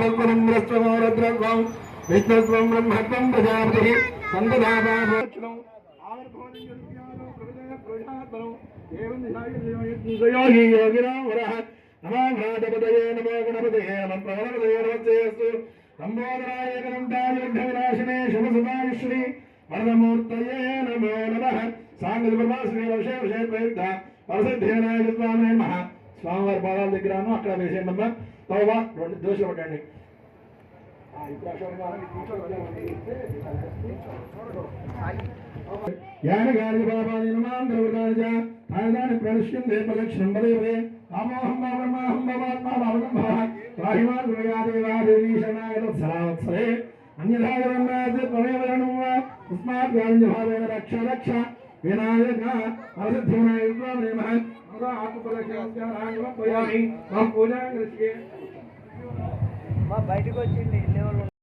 రుద్రస్వం విష్ణుస్వం బ్రహ్మత్వం ప్రజాపతి సందదాభావోచనం యోగి యోగిరాం వరః నమో భ్రాతపదయే నమో గణపతయే నమః ప్రణవదయే నమస్తేస్తు సంబోధనాయ గణంతాయుద్ధవినాశినే శుభసుతాయుశ్రీ వరదమూర్తయే నమో నమః సాంగల్పమాశ్రీ వశే ప్రయుక్త వరసిద్ధేనాయ స్వామి నమః స్వామివారి పాదాల దగ్గరను అక్కడ వేసేయండి తోవా రెండు దోశలు పట్టండి యానగాని బాబాని నమాంధ్రవృతానిజ తాయదాని ప్రణశ్యం దేపలక్ష్యం వదేవే అమోహం బ్రహ్మాహం భవాత్మా భవనం భవ రాహిమాన్ గుణయాదేవాదేవీ శరణాయ తత్సరావత్సరే అన్యథాగరన్నాథ్ త్వమేవ రణువ తస్మాత్ గాంజభావేన రక్ష రక్ష వినాయక వరసిద్ధివినాయ స్వామి నమః ఆత్మపలక్ష్యామి పూజా బయటకు వచ్చింది